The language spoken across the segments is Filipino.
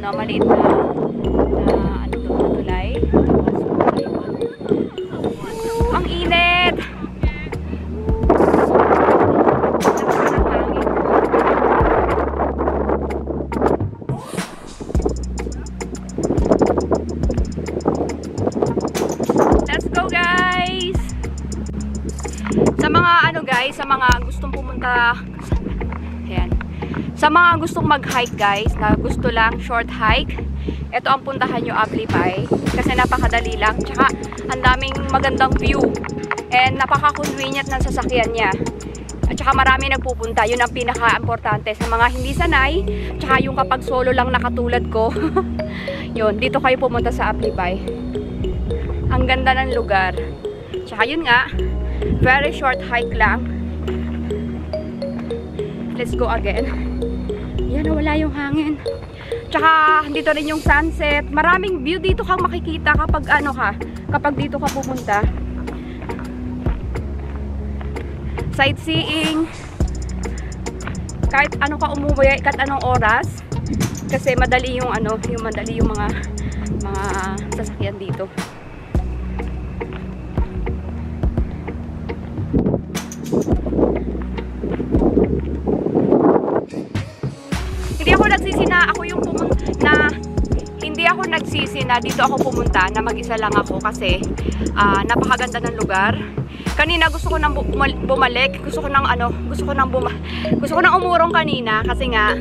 Maliit na ano to, tulay. Ang init. Let's go guys. Sa mga ano guys, sa mga gustong pumunta, ayan. Sa mga gustong mag-hike guys, na gusto lang short hike, ito ang puntahan nyo, Aglipay. Kasi napakadali lang, tsaka ang daming magandang view. And napaka-convenient ng sasakyan niya. At tsaka marami nagpupunta, yun ang pinaka-importante sa mga hindi sanay. Tsaka yung kapag solo lang nakatulad ko, yun, dito kayo pumunta sa Aglipay. Ang ganda ng lugar. Tsaka yun nga, very short hike lang. Let's go again. Yan, wala yung hangin. Tsaka dito rin yung sunset. Maraming view dito kang makikita kapag ano ka, kapag dito ka pumunta. Sightseeing. Kahit ano ka umuwi, kahit anong oras. Kasi madali yung ano, madali yung mga sasakyan dito. Hindi ako nagsisi na dito ako pumunta, na mag-isa lang ako kasi napakaganda ng lugar. Kanina gusto ko nang bumalik, gusto ko nang umurong kanina kasi nga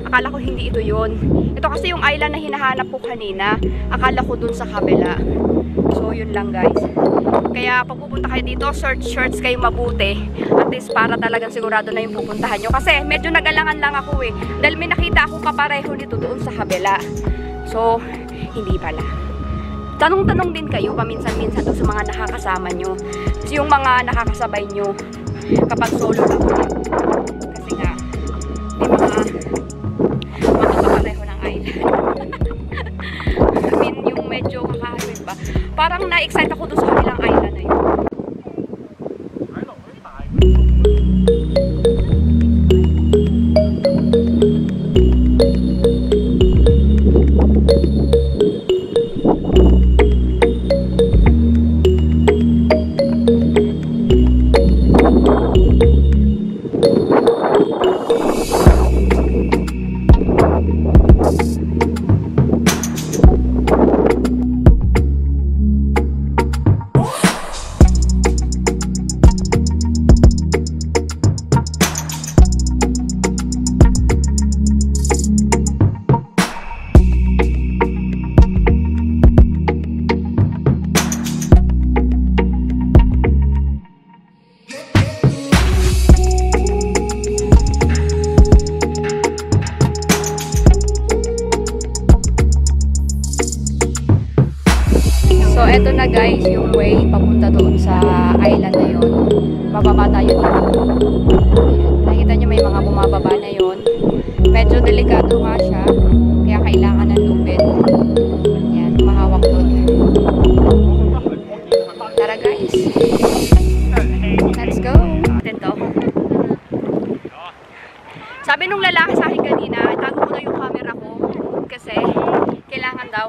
akala ko hindi ito 'yon. Ito kasi yung island na hinahanap ko kanina. Akala ko dun sa kabila. So yun lang guys. Kaya pag pupunta kayo dito, search kayo mabuti. At least para talagang sigurado na yung pupuntahan nyo. Kasi medyo nagalangan lang ako eh. Dahil may nakita ako kapareho nito doon sa kabila. So, hindi pala. Tanong-tanong din kayo paminsan-minsan doon sa mga nakakasama nyo. Kasi yung mga nakakasabay nyo kapag solo lang. Kasi nga, may mga kapareho ng island. I mean, yung medyo kakahalwin ba. Parang na-excite ako doon sa kanilang island na yun. eto na guys, yung way papunta doon sa island na yun. Bababa tayo dito. Nakita nyo may mga bumababa na yun. Medyo delikado nga siya. Kaya kailangan ng lupit. Yan, mahawak doon. Tara guys. Let's go. Ito. Sabi nung lalaki sa akin kanina, itago ko na yung camera ko. Kasi kailangan daw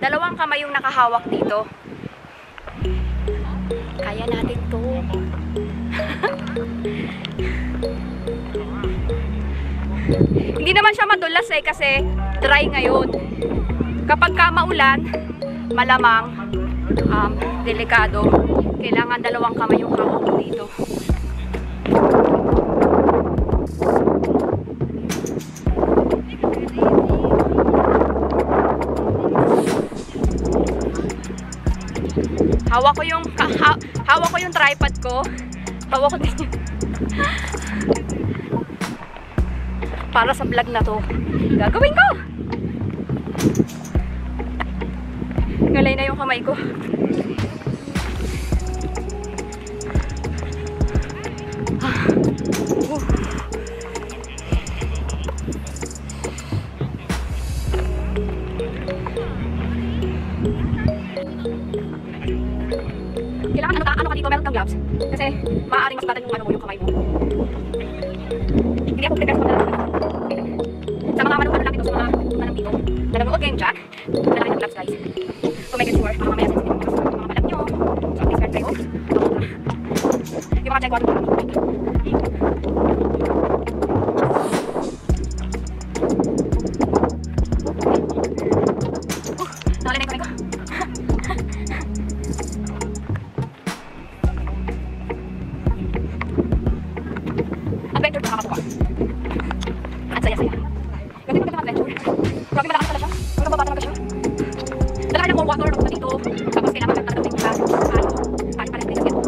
dalawang kamay yung nakahawak dito. Kaya natin to. Hindi naman siya madulas kasi dry ngayon. Kapag maulan, malamang delikado. Kailangan dalawang kamay yung hawak ko dito. Hawak ko yung tripod ko. Hawak ko din yun. Para sa vlog na to. Gagawin ko! Galay na yung kamay ko. Kailangan ano ka dito, meron kang gloves. Kasi maaaring masbatan yung kamay mo. Hindi ako prepared sa mga manukan lang dito, sa mga manang dito. Nanonood ngayon dyan, nalaki yung gloves guys. So make it sure, baka mamaya sensitive yung mga balat nyo. So please guard kayo. Yung mga check water ko. Nawala na yung kamay ko. Adventure pa nakakatuwa. Ang saya-saya. Ganda magandang adventure. Grabe malakas pala siya. Hanggang baba talaga siya. Dalahan ng more water na dito. Tapos kailangan ka talaga tingin ka. Paano pa rin sa dito.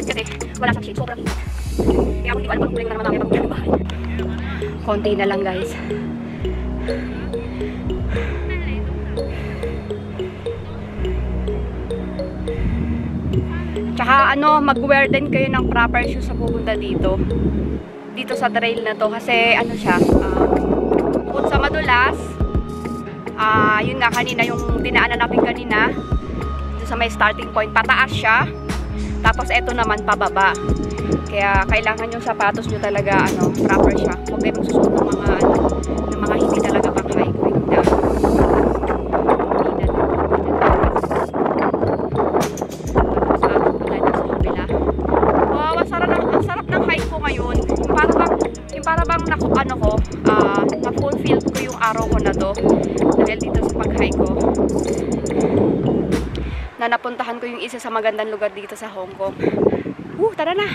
Kasi wala siyang shade. Sobrang init. Kaya kung di ko alam, pag-play ko na naman namin pag-play ko bahay. Konti na lang guys. Tsaka mag-wear din kayo ng proper shoes sa pupunta dito. Dito sa trail na to. Kasi siya, bukod sa madulas, yun nga kanina, yung dinaanan natin kanina, dito sa may starting point, pataas siya. Tapos eto naman pababa. Kaya kailangan yung sapatos nyo talaga, proper siya. Huwag kayo magsusuot ng mga hindi talaga pang-hike. Na-fulfill ko yung araw ko na to dahil dito sa pag-hike ko na napuntahan ko yung isa sa magandang lugar dito sa Hong Kong. Tara na!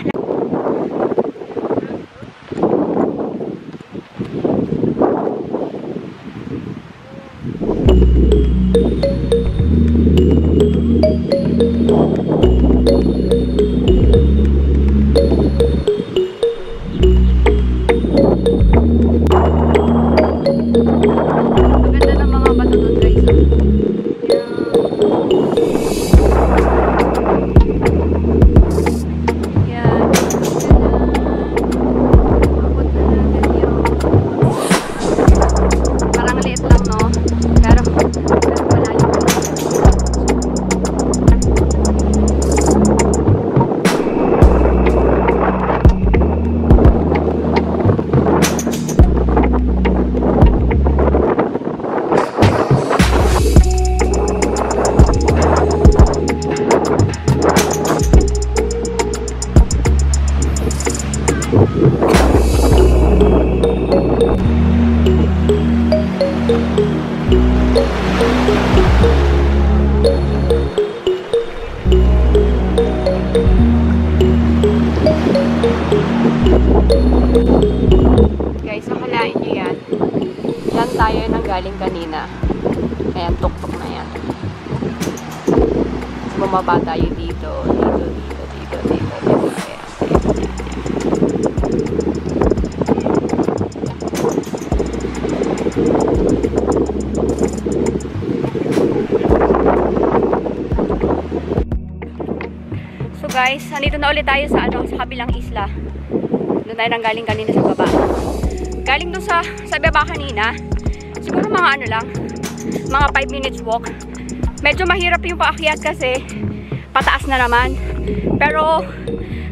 Maganda ng mga bato doon guys. Yan. Abot na natin yung parang liit lang no? Pero malayo. Guys, nakalain nyo yan. Yan tayo nang galing kanina. Ayan, tuktok na yan. Bumaba tayo dito. Ayan. guys, nandito na ulit tayo sa sa kabilang isla. Doon tayo nang galing kanina sa baba. Galing doon sa baba kanina. Siguro mga lang, mga 5 minutes walk. Medyo mahirap yung paakyat kasi pataas na naman. Pero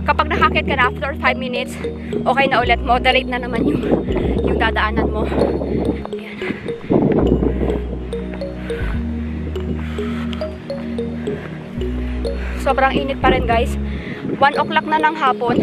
kapag nakakit ka na after 5 minutes, okay na ulit. Moderate na naman yung dadaanan mo. Ayan. Sobrang init pa rin guys. 1 o'clock na ng hapon.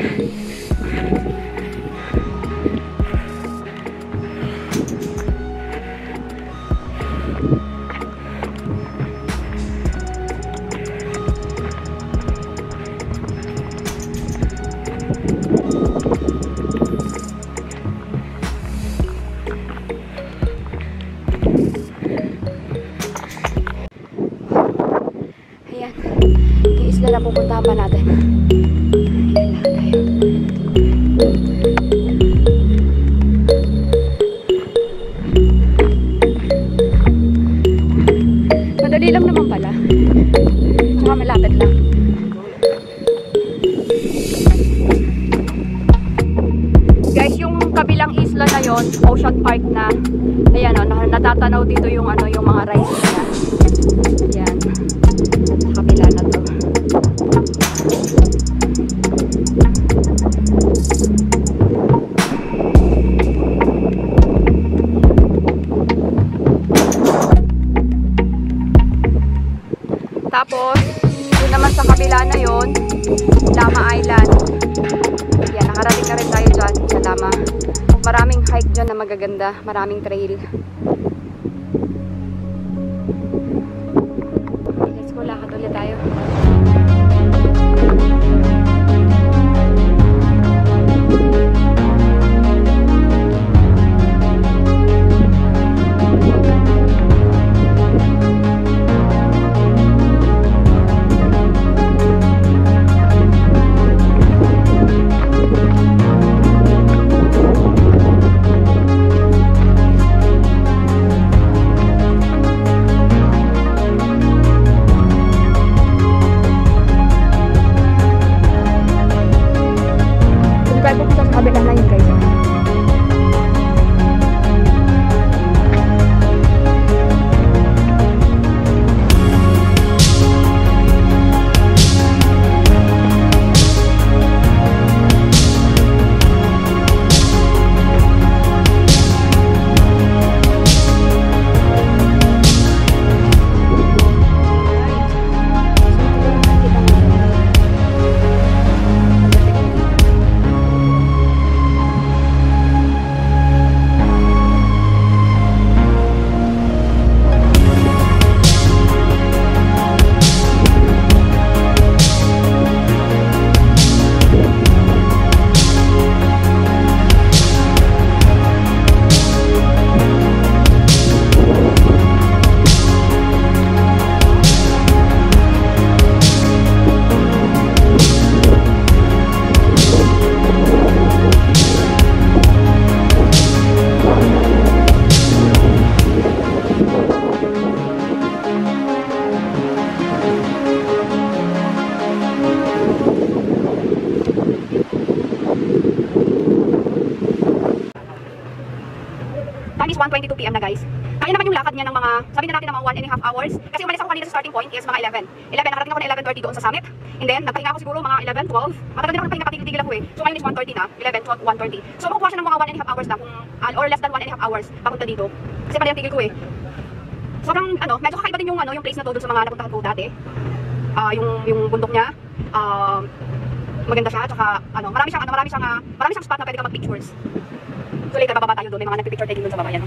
Ayan. Yung isla na pupuntahan pa natin. Madali lang naman pala. Tsaka malapit lang. Guys, yung kabilang isla na yon, Ocean Park na. Ayan o, natatanaw dito yung yung mga rice niya. Ayan. Sa kabila na to. Tapos, yun naman sa kabila na yon, Lama Island. Yan, nakarating na rin tayo dyan sa Lama. Maraming hike dyan na magaganda, maraming trail. Let's go, lakad ulit tayo. Time is 1:22 PM na guys. Kaya naman yung lakad niya ng mga, sabi na natin ng mga 1.5 hours. Kasi umalis ako kanina sa starting point is mga 11. Nakarating ako na 11:30 doon sa summit. And then, nagpahinga ako siguro mga 11, 12. Matagal din ako nagpahinga, patigil-tigil ako eh. So ngayon is 1:30 na, 11, 12, 1:30. So makukuha siya ng mga 1.5 hours na kung, or less than 1.5 hours papunta dito. Kasi pala yung tigil ko eh. Sobrang, medyo kakaiba din yung, yung place na to doon sa mga napuntahan ko dati. Yung bundok niya, maganda siya, tsaka, marami siyang spot na pwede ka mag-pictures. So later, bababa tayo doon. May mga nagpipicture tayo doon sa baba. Yan.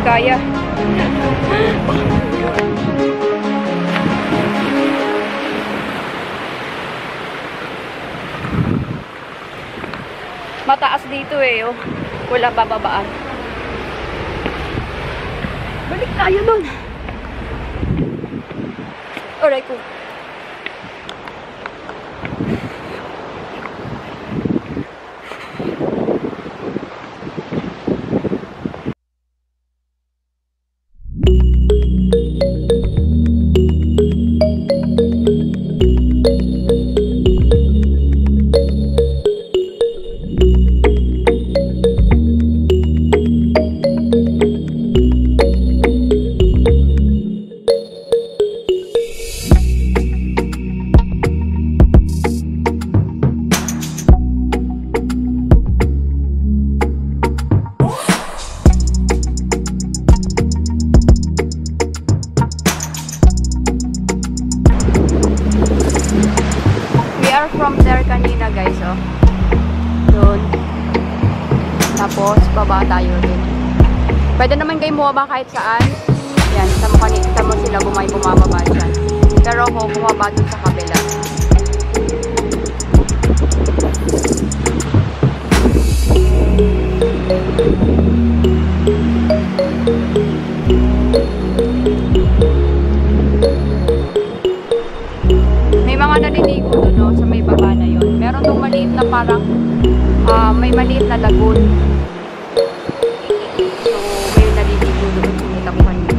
hindi kaya. Mataas dito eh, oh. Wala bababaan. Balik tayo dun. Alright, cool. From there kanina guys, oh. Doon. Tapos, baba tayo din. Pwede naman kayo bumaba kahit saan. Yan, sa mo sila bumababa dyan. Pero ako, bumaba dun sa kabila. May mga naliligo doon, no, sa may baba na yun. Meron doon maliit na parang may maliit na lagoon. So, may naliligo doon. Kumita ko kanina.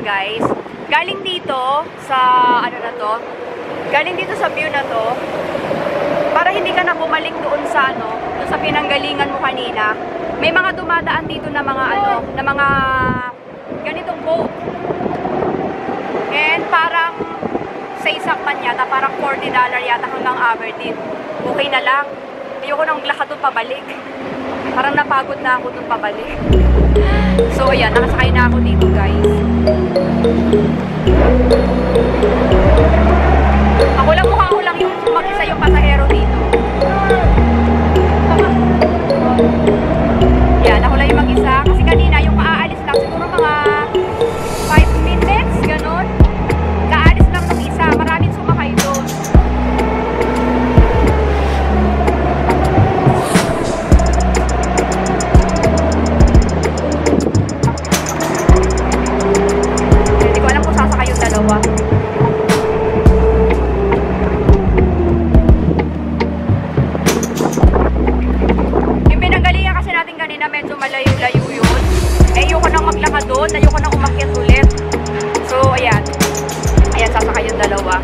Guys, galing dito sa galing dito sa view na to, para hindi ka na bumalik doon sa doon sa pinanggalingan mo kanina. May mga dumadaan dito na mga na mga ganitong boat. And parang sa isang man yata, parang $40 yata hanggang Aberdeen. Okay na lang. Ayoko nang lakad doon pabalik. Parang napagod na ako doon pabalik. So ayan, nakasakay na ako dito guys. Ako lang yung mag-isa yung pasahero dito. Yan, ako lang yung mag-isa. Kasi kanina yung maaalis lang siguro mga 5 minutes, ganon. malayo yun. Eh, ayoko nang maglakad doon, ayoko nang umakyat ulit. So, ayan. Ayan, sasakay yung dalawa.